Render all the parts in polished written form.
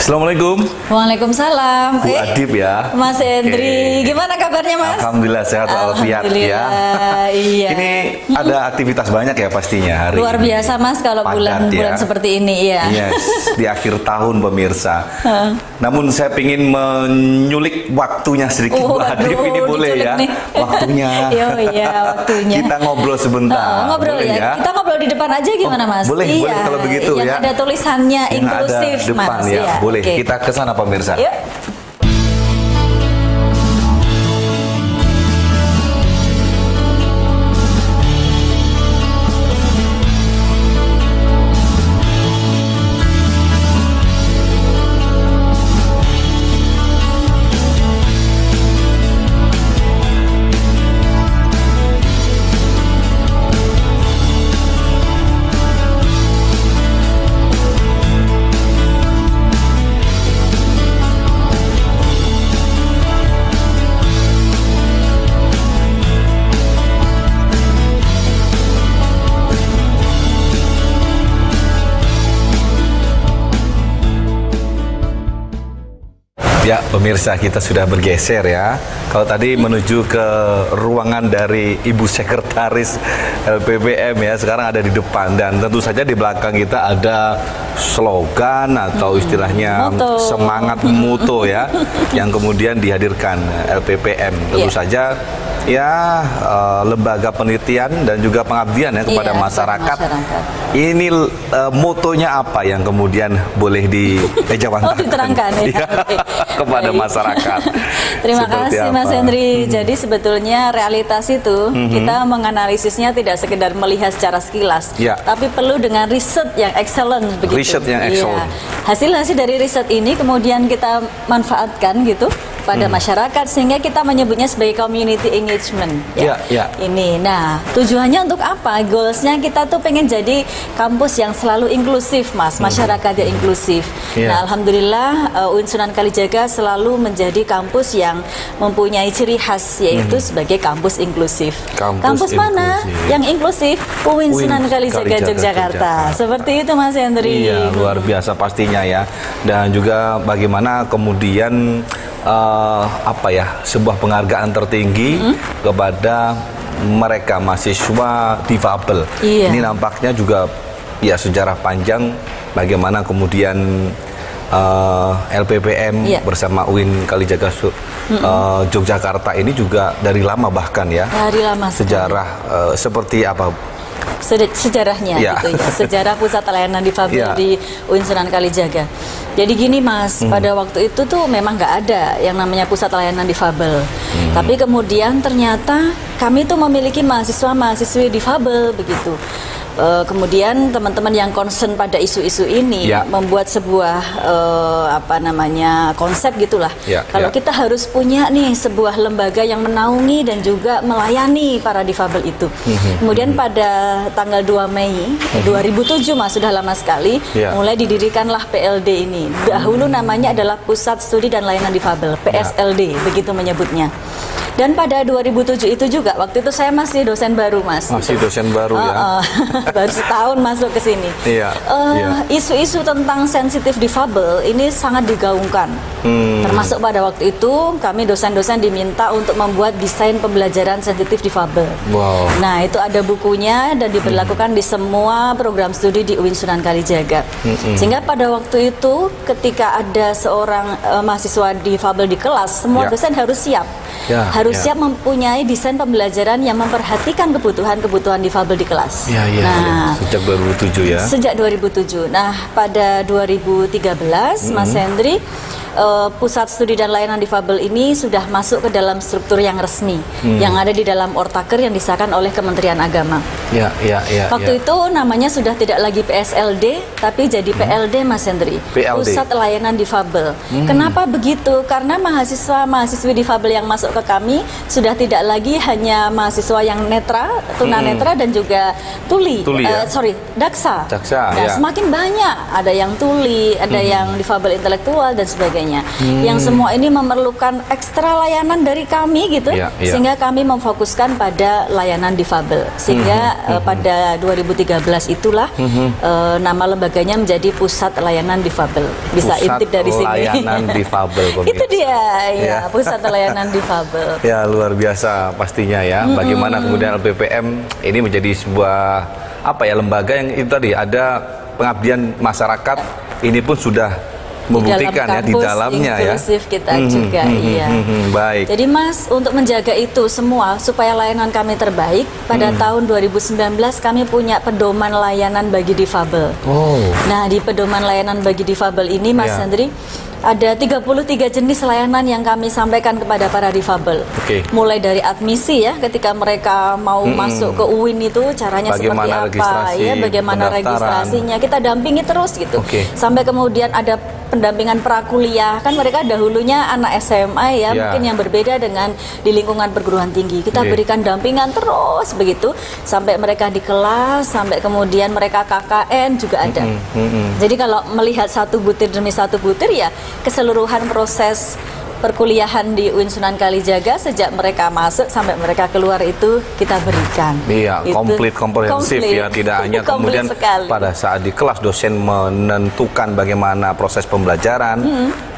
Assalamualaikum. Waalaikumsalam. Bu Adib ya. Mas Hendri, gimana kabarnya Mas? Alhamdulillah sehat walafiat ya. Iya. Ini ada aktivitas banyak ya pastinya hari luar ini. biasa Mas kalau bulan-bulan seperti ini ya. Yes, di akhir tahun pemirsa. Namun saya ingin menyulik waktunya sedikit Bu Adib, ini boleh ya? Nih. Waktunya. Iya, waktunya. Kita ngobrol sebentar. Ngobrol ya. Kita ngobrol di depan aja gimana Mas? Boleh, iya, boleh kalau begitu yang ya. Yang ada tulisannya yang inklusif ada depan, Mas. Ya. Ya. Boleh. Okay. Kita ke sana pemirsa. Yuk. Ya, pemirsa, kita sudah bergeser ya. Kalau tadi menuju ke ruangan dari Ibu Sekretaris LPPM ya, sekarang ada di depan. Dan tentu saja di belakang kita ada slogan atau istilahnya semangat moto ya, yang kemudian dihadirkan LPPM. Tentu saja ya lembaga penelitian dan juga pengabdian ya kepada masyarakat. Ini motonya apa yang kemudian boleh dijawantahkan? Diterangkan ya. Kepada masyarakat. Terima kasih Mas Hendri. Jadi sebetulnya realitas itu kita menganalisisnya tidak sekedar melihat secara sekilas, tapi perlu dengan riset yang excellent begitu. Riset yang excellent. Hasil-hasil dari riset ini kemudian kita manfaatkan gitu pada masyarakat sehingga kita menyebutnya sebagai community engagement. Ini. Nah, tujuannya untuk apa? Goalsnya kita tuh pengen jadi kampus yang selalu inklusif, Mas. Masyarakat yang inklusif. Nah, alhamdulillah UIN Sunan Kalijaga selalu menjadi kampus yang mempunyai ciri khas yaitu sebagai kampus inklusif. Kampus mana yang inklusif? UIN Sunan Kalijaga Yogyakarta. Seperti itu Mas Hendri. Iya, luar biasa pastinya ya. Dan juga bagaimana kemudian sebuah penghargaan tertinggi kepada mereka mahasiswa difabel. Ini nampaknya juga ya sejarah panjang bagaimana kemudian LPPM bersama UIN Kalijaga Yogyakarta ini juga dari lama bahkan ya. Dari lama sejarah seperti apa? Sejarahnya gitu ya. Sejarah pusat layanan difabel di UIN Sunan Kalijaga. Jadi gini Mas, pada waktu itu tuh memang nggak ada yang namanya pusat layanan difabel. Tapi kemudian ternyata kami tuh memiliki mahasiswa-mahasiswi difabel begitu. Kemudian teman-teman yang concern pada isu-isu ini membuat sebuah konsep gitulah. Kalau kita harus punya nih sebuah lembaga yang menaungi dan juga melayani para difabel itu. Kemudian pada tanggal 2 Mei 2007 Mas, sudah lama sekali, mulai didirikanlah PLD ini. Dahulu namanya adalah Pusat Studi dan Layanan Difabel, PSLD begitu menyebutnya. Dan pada 2007 itu juga, waktu itu saya masih dosen baru Mas. Masih dosen baru ya. Baru setahun masuk ke sini. Isu-isu tentang sensitif difabel ini sangat digaungkan. Termasuk pada waktu itu kami dosen-dosen diminta untuk membuat desain pembelajaran sensitif difabel. Nah itu ada bukunya dan diberlakukan di semua program studi di UIN Sunan Kalijaga. Sehingga pada waktu itu ketika ada seorang mahasiswa difabel di kelas, semua dosen harus siap. harus siap mempunyai desain pembelajaran yang memperhatikan kebutuhan difabel di kelas. Sejak 2007 ya. Sejak 2007. Nah, pada 2013 Mas Hendri, Pusat Studi dan Layanan Difabel ini sudah masuk ke dalam struktur yang resmi yang ada di dalam Ortaker yang disahkan oleh Kementerian Agama. Waktu itu namanya sudah tidak lagi PSLD tapi jadi PLD, Mas Hendri. Pusat Layanan Difabel. Kenapa begitu? Karena mahasiswa-mahasiswi difabel yang masuk ke kami sudah tidak lagi hanya mahasiswa yang netra, tunanetra dan juga tuli. Daksa. Semakin banyak, ada yang tuli, ada yang difabel intelektual dan sebagainya. Yang semua ini memerlukan ekstra layanan dari kami gitu, sehingga kami memfokuskan pada layanan difabel. Sehingga pada 2013 itulah nama lembaganya menjadi Pusat Layanan Difabel. Bisa intip dari sini. Layanan Difabel. Itu dia, Pusat Layanan Difabel. Ya, luar biasa pastinya ya. Bagaimana kemudian LPPM ini menjadi sebuah lembaga yang itu tadi ada pengabdian masyarakat. Ini pun sudah membuktikan di dalamnya inklusif kita juga. Baik. Jadi Mas, untuk menjaga itu semua supaya layanan kami terbaik, pada tahun 2019 kami punya pedoman layanan bagi difabel. Nah, di pedoman layanan bagi difabel ini Mas Hendri, ada 33 jenis layanan yang kami sampaikan kepada para difabel. Mulai dari admisi ya, ketika mereka mau masuk ke UIN itu caranya bagaimana seperti apa ya, bagaimana registrasinya, kita dampingi terus gitu. Sampai kemudian ada pendampingan prakuliah, kan mereka dahulunya anak SMA ya, mungkin yang berbeda dengan di lingkungan perguruan tinggi. Kita berikan dampingan terus begitu sampai mereka di kelas, sampai kemudian mereka KKN juga ada. Jadi kalau melihat satu butir demi satu butir ya, keseluruhan proses perkuliahan di UIN Sunan Kalijaga sejak mereka masuk sampai mereka keluar itu kita berikan. Komplit, komprehensif ya, tidak hanya kemudian pada saat di kelas dosen menentukan bagaimana proses pembelajaran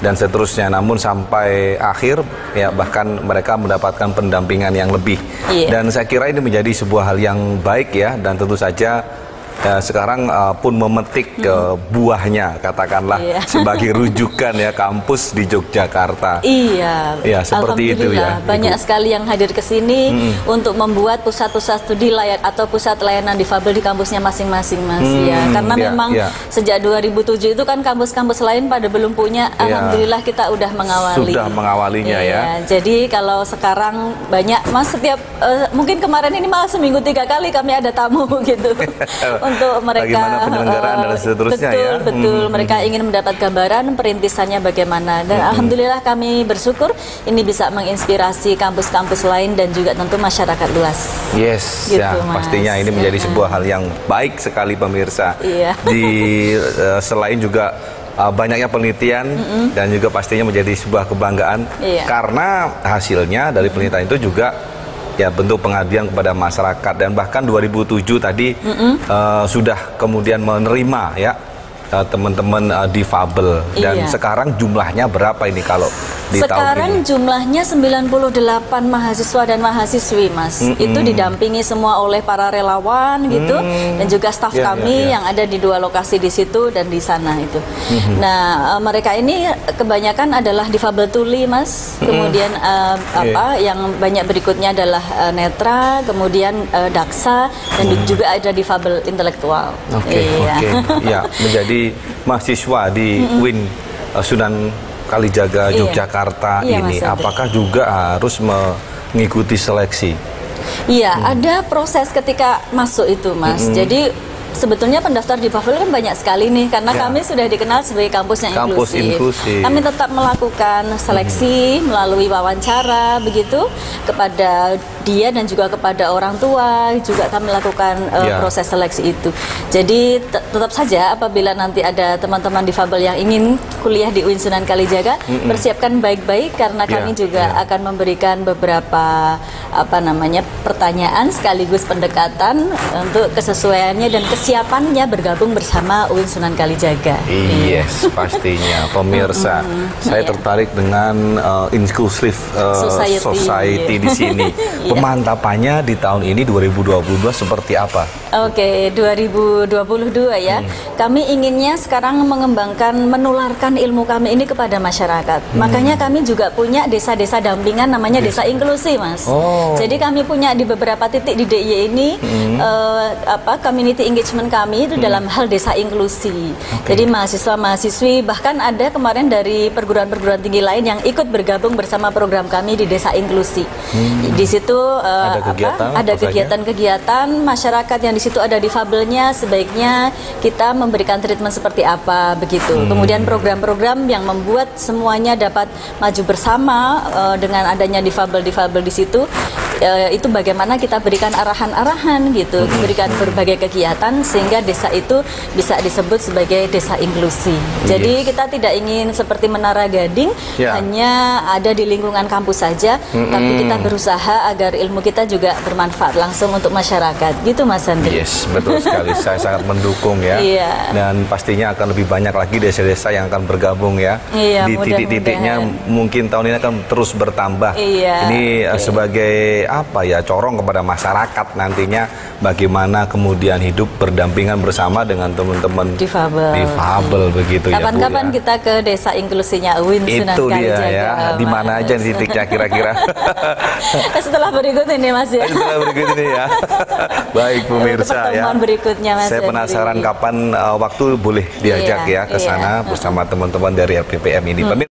dan seterusnya, namun sampai akhir ya bahkan mereka mendapatkan pendampingan yang lebih. Dan saya kira ini menjadi sebuah hal yang baik ya, dan tentu saja sekarang pun memetik buahnya, katakanlah sebagai rujukan ya kampus di Yogyakarta. Ya, seperti itu ya. Banyak sekali yang hadir ke sini untuk membuat pusat-pusat studi atau pusat layanan difabel di kampusnya masing-masing, Mas. Karena memang sejak 2007 itu kan kampus-kampus lain pada belum punya. Alhamdulillah kita udah mengawali. Sudah mengawalinya ya. Jadi kalau sekarang banyak, Mas, setiap mungkin kemarin ini malah seminggu 3 kali kami ada tamu gitu. Untuk mereka bagaimana penyelenggaraan dan seterusnya betul mereka ingin mendapat gambaran perintisannya bagaimana, dan alhamdulillah kami bersyukur ini bisa menginspirasi kampus-kampus lain dan juga tentu masyarakat luas. Gitu, pastinya ini menjadi sebuah hal yang baik sekali pemirsa. Selain juga banyaknya penelitian dan juga pastinya menjadi sebuah kebanggaan karena hasilnya dari penelitian itu juga ya bentuk pengabdian kepada masyarakat, dan bahkan 2007 tadi sudah kemudian menerima ya teman-teman difabel, dan sekarang jumlahnya berapa ini kalau di sekarang tahun ini? Jumlahnya 98 mahasiswa dan mahasiswi, Mas. Itu didampingi semua oleh para relawan gitu, dan juga staf kami yang ada di 2 lokasi di situ dan di sana itu. Nah, mereka ini kebanyakan adalah difabel tuli, Mas. Kemudian yang banyak berikutnya adalah netra, kemudian daksa, dan juga ada difabel intelektual. Ya, menjadi mahasiswa di UIN Sunan Kalijaga Yogyakarta ini, apakah juga harus mengikuti seleksi? Ada proses ketika masuk itu, Mas. Jadi sebetulnya pendaftar di difabel kan banyak sekali nih, karena kami sudah dikenal sebagai kampus yang inklusif. Kami tetap melakukan seleksi melalui wawancara begitu kepada dia dan juga kepada orang tua, juga kami lakukan proses seleksi itu. Jadi tetap saja apabila nanti ada teman-teman difabel yang ingin kuliah di UIN Sunan Kalijaga, persiapkan baik-baik karena kami juga akan memberikan beberapa pertanyaan sekaligus pendekatan untuk kesesuaiannya dan kesiapannya bergabung bersama UIN Sunan Kalijaga. Pastinya pemirsa. Saya tertarik dengan inclusive society di sini. kemantapannya di tahun ini 2022 seperti apa? Oke, 2022 ya. Kami inginnya sekarang mengembangkan, menularkan ilmu kami ini kepada masyarakat. Makanya kami juga punya desa-desa dampingan namanya desa inklusi, Mas. Jadi kami punya di beberapa titik di DIY ini community engagement kami itu dalam hal desa inklusi. Jadi mahasiswa-mahasiswi, bahkan ada kemarin dari perguruan-perguruan tinggi lain yang ikut bergabung bersama program kami di desa inklusi. Di situ ada kegiatan-kegiatan masyarakat yang di situ ada difabelnya, sebaiknya kita memberikan treatment seperti apa begitu. Kemudian program-program yang membuat semuanya dapat maju bersama dengan adanya difabel-difabel di situ. Itu bagaimana kita berikan arahan-arahan gitu, berikan berbagai kegiatan sehingga desa itu bisa disebut sebagai desa inklusi. Jadi kita tidak ingin seperti Menara Gading hanya ada di lingkungan kampus saja, tapi kita berusaha agar ilmu kita juga bermanfaat langsung untuk masyarakat. Gitu Mas Andri. Yes, betul sekali. Saya sangat mendukung ya. Dan pastinya akan lebih banyak lagi desa-desa yang akan bergabung ya. Di titik-titiknya mungkin tahun ini akan terus bertambah. Ini sebagai corong kepada masyarakat nantinya bagaimana kemudian hidup berdampingan bersama dengan teman-teman difabel begitu ya Bu. Kapan-kapan kita ke desa inklusinya Uin Sunan Itu dia Kalijaga, ya. Di mana aja titiknya kira-kira? Setelah berikut ini Mas ya. Setelah berikut ini ya. Baik pemirsa ya. Berikutnya Mas. Saya penasaran kapan waktu boleh diajak ya ke sana bersama teman-teman dari LPPM ini.